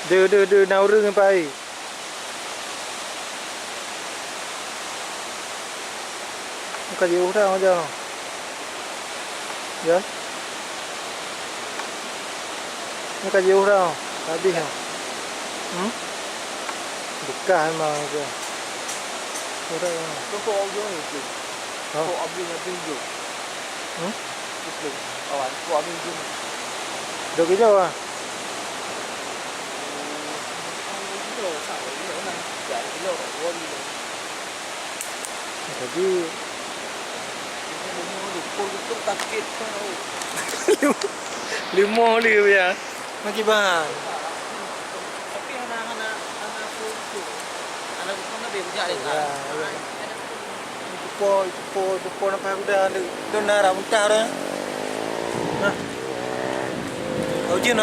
đưa nào rừng bay cái gì uống ra chưa dạ cái gì uống ra tadi hả bukan mà kìa uống ra Toko audio itu. Toko abdi itu. Itu. Awan, toko abdi itu. được cái đâu à jadi limo liu ya masih bahan tapi anak-anak itu anak itu kan dia berjaya Tupo nampak udah donar muntah dah. Nah. Kau jin.